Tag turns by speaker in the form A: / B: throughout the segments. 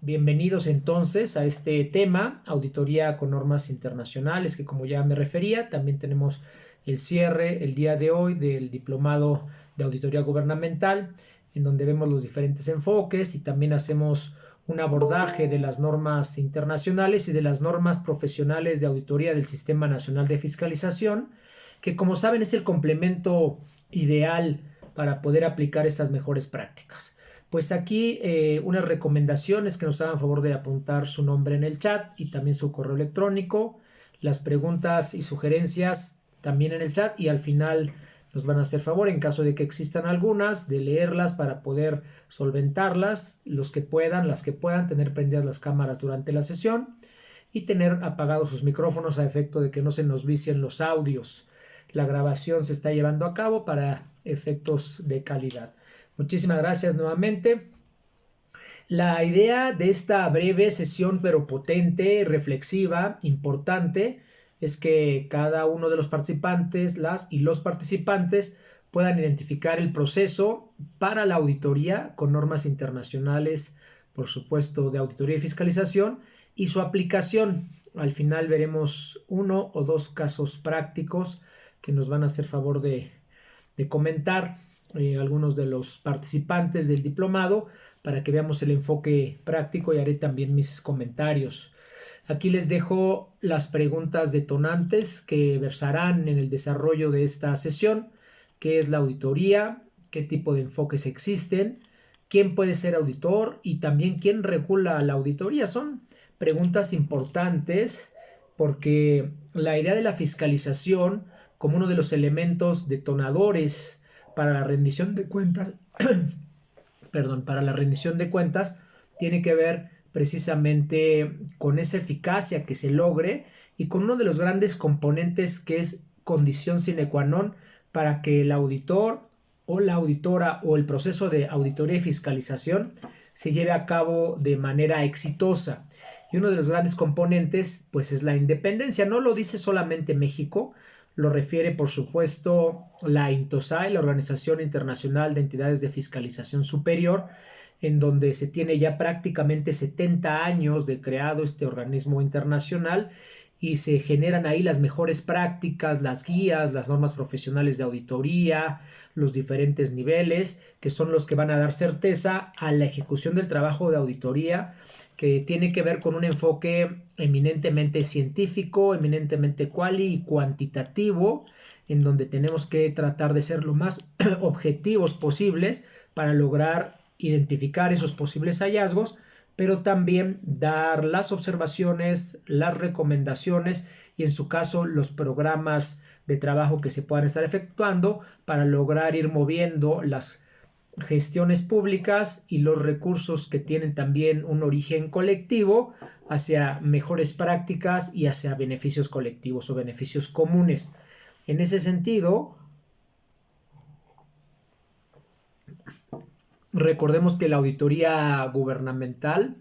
A: Bienvenidos entonces a este tema, auditoría con normas internacionales, que como ya me refería, también tenemos el cierre el día de hoy del diplomado de auditoría gubernamental, en donde vemos los diferentes enfoques y también hacemos un abordaje de las normas internacionales y de las normas profesionales de auditoría del Sistema Nacional de Fiscalización, que como saben es el complemento ideal para poder aplicar estas mejores prácticas. Pues aquí unas recomendaciones que nos hagan favor de apuntar su nombre en el chat y también su correo electrónico, las preguntas y sugerencias también en el chat y al final nos van a hacer favor en caso de que existan algunas de leerlas para poder solventarlas, los que puedan, las que puedan, tener prendidas las cámaras durante la sesión y tener apagados sus micrófonos a efecto de que no se nos vicien los audios. La grabación se está llevando a cabo para efectos de calidad. Muchísimas gracias nuevamente. La idea de esta breve sesión, pero potente, reflexiva, importante, es que cada uno de los participantes, las y los participantes, puedan identificar el proceso para la auditoría con normas internacionales, por supuesto, de auditoría y fiscalización, y su aplicación. Al final veremos uno o dos casos prácticos que nos van a hacer favor de comentar algunos de los participantes del diplomado para que veamos el enfoque práctico y haré también mis comentarios. Aquí les dejo las preguntas detonantes que versarán en el desarrollo de esta sesión. ¿Qué es la auditoría? ¿Qué tipo de enfoques existen? ¿Quién puede ser auditor? Y también ¿quién regula la auditoría? Son preguntas importantes porque la idea de la fiscalización como uno de los elementos detonadores para la rendición de cuentas, para la rendición de cuentas, tiene que ver precisamente con esa eficacia que se logre y con uno de los grandes componentes que es condición sine qua non para que el auditor o la auditora o el proceso de auditoría y fiscalización se lleve a cabo de manera exitosa. Y uno de los grandes componentes pues es la independencia. No lo dice solamente México, lo refiere por supuesto la INTOSAI, la Organización Internacional de Entidades de Fiscalización Superior, en donde se tiene ya prácticamente 70 años de creado este organismo internacional y se generan ahí las mejores prácticas, las guías, las normas profesionales de auditoría, los diferentes niveles, que son los que van a dar certeza a la ejecución del trabajo de auditoría, que tiene que ver con un enfoque eminentemente científico, eminentemente quali y cuantitativo, en donde tenemos que tratar de ser lo más objetivos posibles para lograr identificar esos posibles hallazgos, pero también dar las observaciones, las recomendaciones y en su caso los programas de trabajo que se puedan estar efectuando para lograr ir moviendo las gestiones públicas y los recursos que tienen también un origen colectivo hacia mejores prácticas y hacia beneficios colectivos o beneficios comunes. En ese sentido, recordemos que la auditoría gubernamental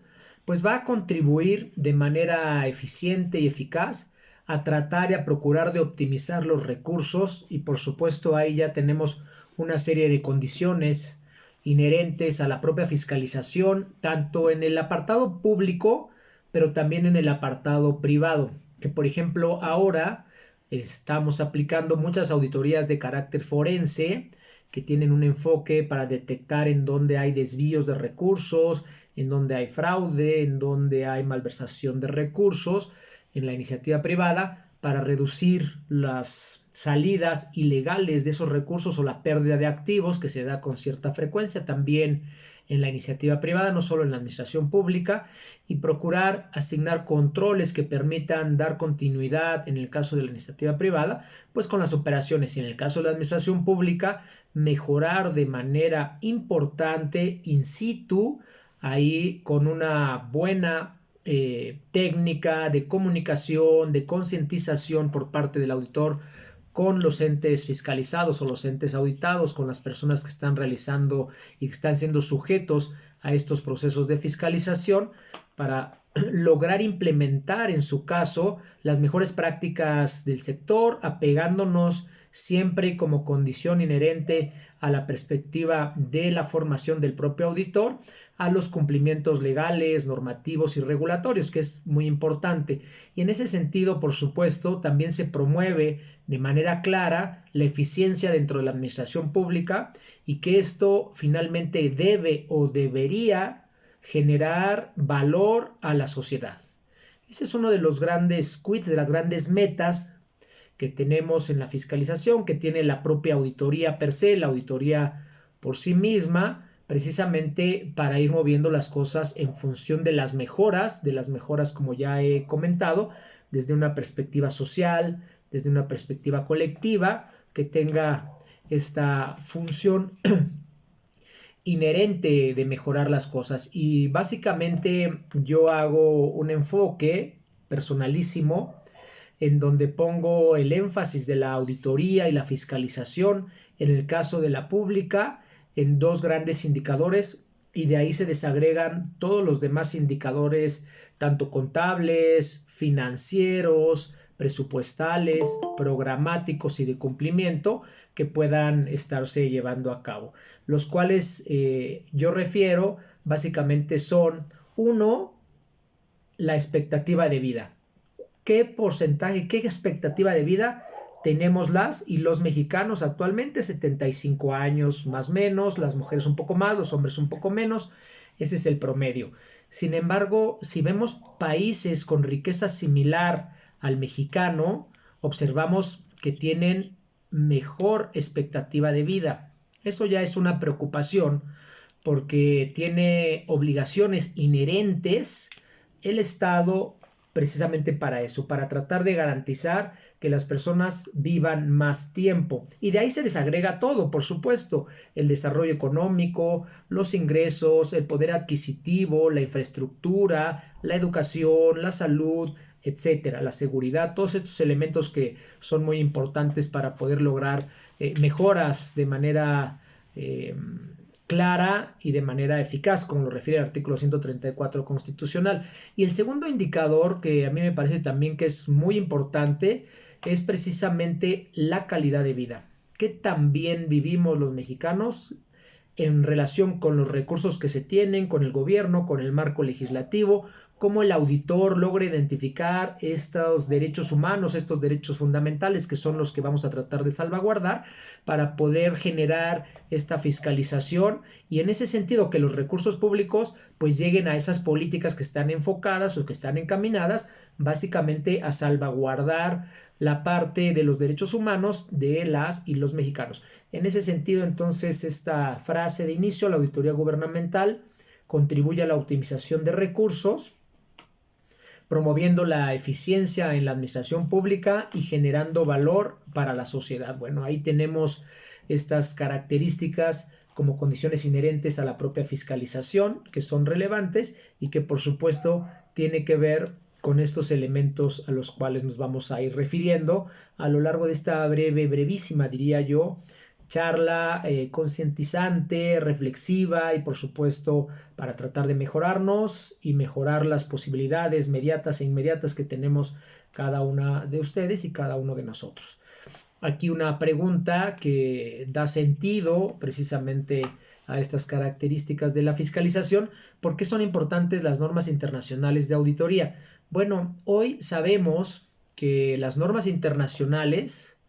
A: pues va a contribuir de manera eficiente y eficaz a tratar y a procurar de optimizar los recursos y por supuesto ahí ya tenemos una serie de condiciones inherentes a la propia fiscalización, tanto en el apartado público, pero también en el apartado privado, que por ejemplo ahora estamos aplicando muchas auditorías de carácter forense, que tienen un enfoque para detectar en dónde hay desvíos de recursos, en dónde hay fraude, en dónde hay malversación de recursos en la iniciativa privada, para reducir las salidas ilegales de esos recursos o la pérdida de activos que se da con cierta frecuencia también en la iniciativa privada, no solo en la administración pública, y procurar asignar controles que permitan dar continuidad en el caso de la iniciativa privada, pues con las operaciones, y en el caso de la administración pública, mejorar de manera importante in situ, ahí con una buena técnica de comunicación, de concientización por parte del auditor con los entes fiscalizados o los entes auditados, con las personas que están realizando y que están siendo sujetos a estos procesos de fiscalización para lograr implementar en su caso las mejores prácticas del sector, apegándonos siempre como condición inherente a la perspectiva de la formación del propio auditor, a los cumplimientos legales, normativos y regulatorios, que es muy importante. Y en ese sentido, por supuesto, también se promueve de manera clara la eficiencia dentro de la administración pública y que esto finalmente debe o debería generar valor a la sociedad. Ese es uno de los grandes quits, de las grandes metas que tenemos en la fiscalización, que tiene la propia auditoría per se, la auditoría por sí misma, precisamente para ir moviendo las cosas en función de las mejoras como ya he comentado, desde una perspectiva social, desde una perspectiva colectiva, que tenga esta función inherente de mejorar las cosas. Y básicamente yo hago un enfoque personalísimo en donde pongo el énfasis de la auditoría y la fiscalización en el caso de la pública en dos grandes indicadores, y de ahí se desagregan todos los demás indicadores, tanto contables, financieros, presupuestales, programáticos y de cumplimiento, que puedan estarse llevando a cabo, los cuales yo refiero básicamente son: uno, la expectativa de vida. ¿Qué porcentaje, qué expectativa de vida tenemos las y los mexicanos actualmente? 75 años más o menos, las mujeres un poco más, los hombres un poco menos. Ese es el promedio. Sin embargo, si vemos países con riqueza similar al mexicano, observamos que tienen mejor expectativa de vida. Eso ya es una preocupación, porque tiene obligaciones inherentes el Estado precisamente para eso, para tratar de garantizar que las personas vivan más tiempo. Y de ahí se desagrega todo, por supuesto: el desarrollo económico, los ingresos, el poder adquisitivo, la infraestructura, la educación, la salud, etcétera, la seguridad, todos estos elementos que son muy importantes para poder lograr mejoras de manera clara y de manera eficaz, como lo refiere el artículo 134 constitucional. Y el segundo indicador, que a mí me parece también que es muy importante, es precisamente la calidad de vida. ¿Qué tan bien vivimos los mexicanos en relación con los recursos que se tienen, con el gobierno, con el marco legislativo? Cómo el auditor logra identificar estos derechos humanos, estos derechos fundamentales, que son los que vamos a tratar de salvaguardar para poder generar esta fiscalización, y en ese sentido que los recursos públicos pues lleguen a esas políticas que están enfocadas o que están encaminadas básicamente a salvaguardar la parte de los derechos humanos de las y los mexicanos. En ese sentido, entonces, esta frase de inicio: la auditoría gubernamental contribuye a la optimización de recursos, promoviendo la eficiencia en la administración pública y generando valor para la sociedad. Bueno, ahí tenemos estas características como condiciones inherentes a la propia fiscalización, que son relevantes y que por supuesto tiene que ver con estos elementos a los cuales nos vamos a ir refiriendo a lo largo de esta brevísima, diría yo, charla concientizante, reflexiva, y por supuesto para tratar de mejorarnos y mejorar las posibilidades mediatas e inmediatas que tenemos cada una de ustedes y cada uno de nosotros. Aquí una pregunta que da sentido precisamente a estas características de la fiscalización: ¿por qué son importantes las normas internacionales de auditoría? Bueno, hoy sabemos que las normas internacionales,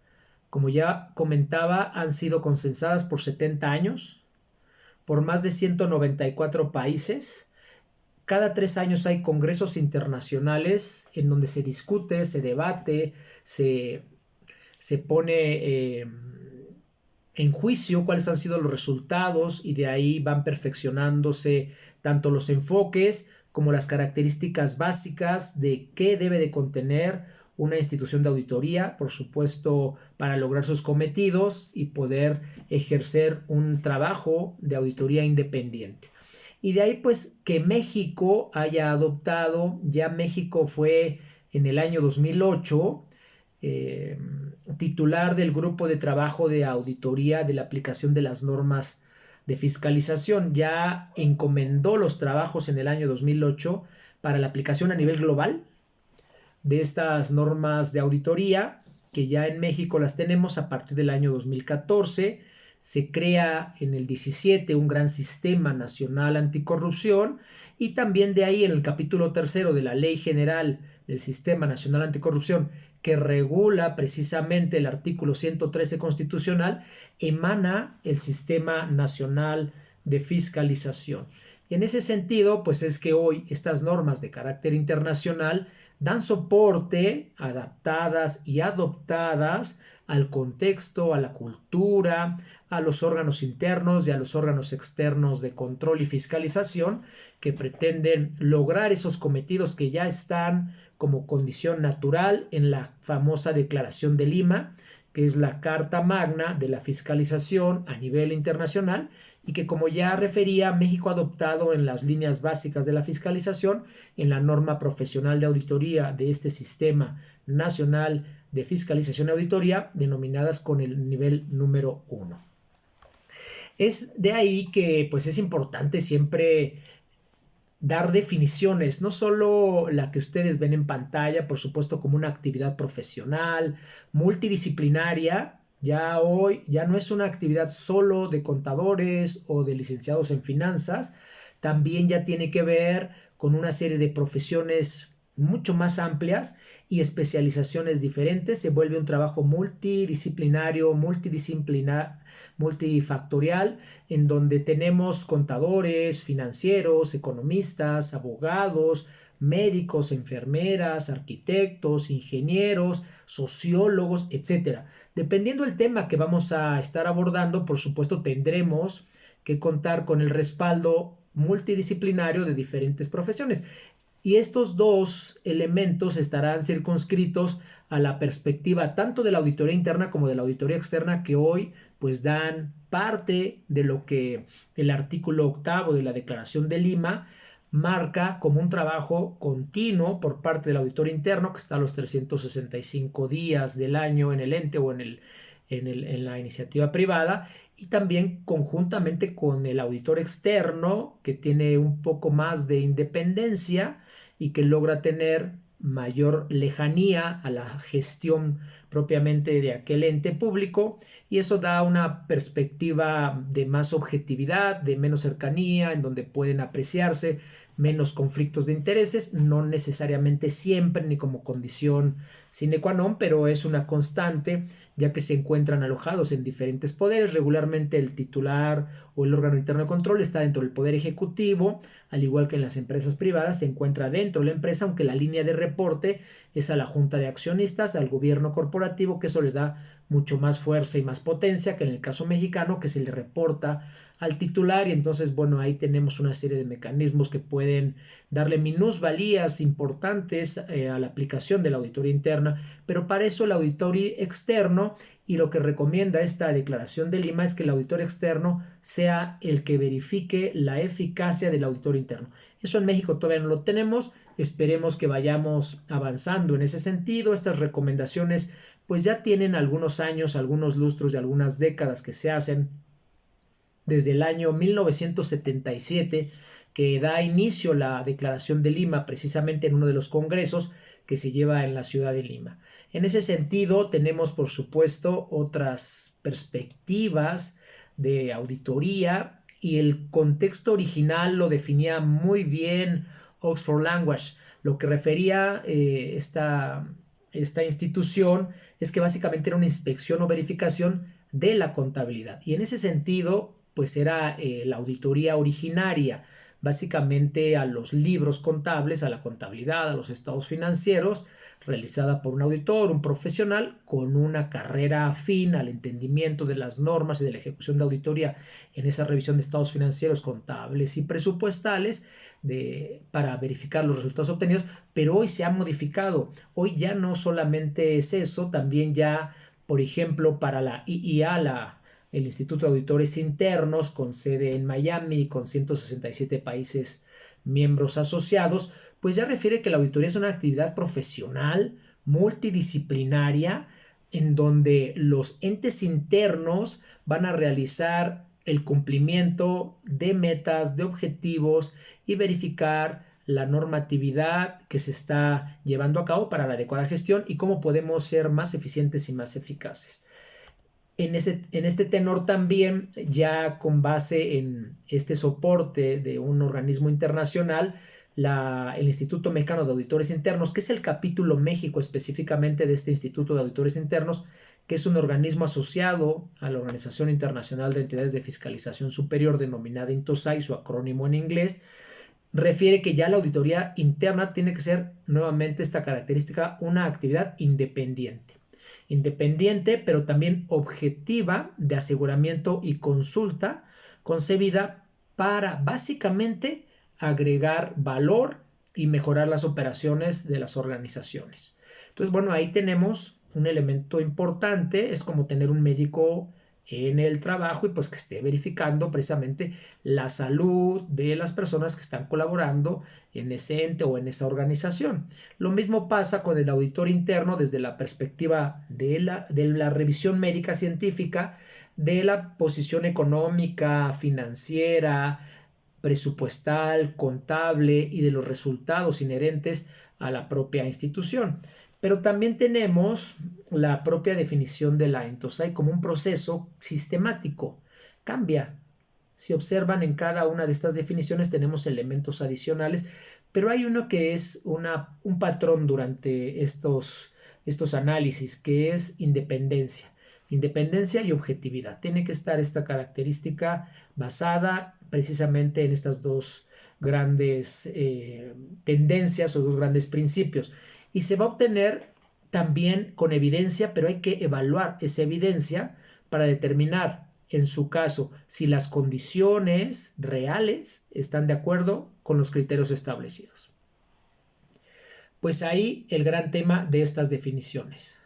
A: como ya comentaba, han sido consensadas por 70 años, por más de 194 países. Cada 3 años hay congresos internacionales en donde se discute, se debate, se pone en juicio cuáles han sido los resultados, y de ahí van perfeccionándose tanto los enfoques como las características básicas de qué debe de contener una institución de auditoría, por supuesto, para lograr sus cometidos y poder ejercer un trabajo de auditoría independiente. Y de ahí pues que México haya adoptado, ya México fue en el año 2008 titular del grupo de trabajo de auditoría de la aplicación de las normas de fiscalización. Ya encomendó los trabajos en el año 2008 para la aplicación a nivel global de estas normas de auditoría, que ya en México las tenemos a partir del año 2014. Se crea en el 17 un gran sistema nacional anticorrupción y también de ahí en el capítulo 3 de la Ley General del Sistema Nacional Anticorrupción, que regula precisamente el artículo 113 constitucional, emana el Sistema Nacional de Fiscalización. Y en ese sentido, pues es que hoy estas normas de carácter internacional dan soporte, adaptadas y adoptadas al contexto, a la cultura, a los órganos internos y a los órganos externos de control y fiscalización que pretenden lograr esos cometidos que ya están como condición natural en la famosa Declaración de Lima, que es la Carta Magna de la fiscalización a nivel internacional y que, como ya refería, México ha adoptado en las líneas básicas de la fiscalización en la norma profesional de auditoría de este Sistema Nacional de Fiscalización y Auditoría, denominadas con el nivel número 1. Es de ahí que pues es importante siempre dar definiciones, no solo la que ustedes ven en pantalla, por supuesto, como una actividad profesional, multidisciplinaria. Ya hoy ya no es una actividad solo de contadores o de licenciados en finanzas, también ya tiene que ver con una serie de profesiones mucho más amplias y especializaciones diferentes. Se vuelve un trabajo multidisciplinario, multifactorial, en donde tenemos contadores, financieros, economistas, abogados, médicos, enfermeras, arquitectos, ingenieros, sociólogos, etcétera. Dependiendo del tema que vamos a estar abordando, por supuesto, tendremos que contar con el respaldo multidisciplinario de diferentes profesiones. Y estos dos elementos estarán circunscritos a la perspectiva tanto de la auditoría interna como de la auditoría externa, que hoy pues dan parte de lo que el artículo 8 de la Declaración de Lima marca como un trabajo continuo por parte del auditor interno, que está a los 365 días del año en el ente o en la iniciativa privada, y también conjuntamente con el auditor externo, que tiene un poco más de independencia y que logra tener mayor lejanía a la gestión propiamente de aquel ente público, y eso da una perspectiva de más objetividad, de menos cercanía, en donde pueden apreciarse menos conflictos de intereses, no necesariamente siempre ni como condición sine qua non, pero es una constante, ya que se encuentran alojados en diferentes poderes. Regularmente el titular o el órgano interno de control está dentro del poder ejecutivo, al igual que en las empresas privadas se encuentra dentro de la empresa, aunque la línea de reporte es a la junta de accionistas, al gobierno corporativo, que eso le da mucho más fuerza y más potencia que en el caso mexicano, que se le reporta al titular. Y entonces, bueno, ahí tenemos una serie de mecanismos que pueden darle minusvalías importantes a la aplicación de la auditoría interna, pero para eso el auditor externo, y lo que recomienda esta Declaración de Lima, es que el auditor externo sea el que verifique la eficacia del auditor interno. Eso en México todavía no lo tenemos, esperemos que vayamos avanzando en ese sentido. Estas recomendaciones pues ya tienen algunos años, algunos lustros y algunas décadas que se hacen, desde el año 1977, que da inicio la Declaración de Lima, precisamente en uno de los congresos que se lleva en la ciudad de Lima. En ese sentido, tenemos, por supuesto, otras perspectivas de auditoría, y el contexto original lo definía muy bien Oxford Language. Lo que refería esta institución es que básicamente era una inspección o verificación de la contabilidad, y en ese sentido pues era la auditoría originaria, básicamente a los libros contables, a la contabilidad, a los estados financieros, realizada por un auditor, un profesional con una carrera afín al entendimiento de las normas y de la ejecución de auditoría en esa revisión de estados financieros, contables y presupuestales para verificar los resultados obtenidos. Pero hoy se ha modificado. Hoy ya no solamente es eso, también ya, por ejemplo, para la IIA, el Instituto de Auditores Internos, con sede en Miami y con 167 países miembros asociados, pues ya refiere que la auditoría es una actividad profesional multidisciplinaria en donde los entes internos van a realizar el cumplimiento de metas, de objetivos, y verificar la normatividad que se está llevando a cabo para la adecuada gestión y cómo podemos ser más eficientes y más eficaces. En este tenor también, ya con base en este soporte de un organismo internacional, el Instituto Mexicano de Auditores Internos, que es el capítulo México específicamente de este Instituto de Auditores Internos, que es un organismo asociado a la Organización Internacional de Entidades de Fiscalización Superior, denominada INTOSAI, su acrónimo en inglés, refiere que ya la auditoría interna tiene que ser, nuevamente esta característica, una actividad independiente, pero también objetiva, de aseguramiento y consulta, concebida para básicamente agregar valor y mejorar las operaciones de las organizaciones. Entonces, bueno, ahí tenemos un elemento importante, es como tener un médico en el trabajo y pues que esté verificando precisamente la salud de las personas que están colaborando en ese ente o en esa organización. Lo mismo pasa con el auditor interno desde la perspectiva de la revisión médica científica, de la posición económica, financiera, presupuestal, contable y de los resultados inherentes a la propia institución. Pero también tenemos la propia definición de la INTOSAI como un proceso sistemático. Cambia. Si observan, en cada una de estas definiciones tenemos elementos adicionales, pero hay uno que es un patrón durante estos análisis, que es independencia. Independencia y objetividad. Tiene que estar esta característica basada precisamente en estas dos grandes tendencias o dos grandes principios. Y se va a obtener también con evidencia, pero hay que evaluar esa evidencia para determinar, en su caso, si las condiciones reales están de acuerdo con los criterios establecidos. Pues ahí el gran tema de estas definiciones.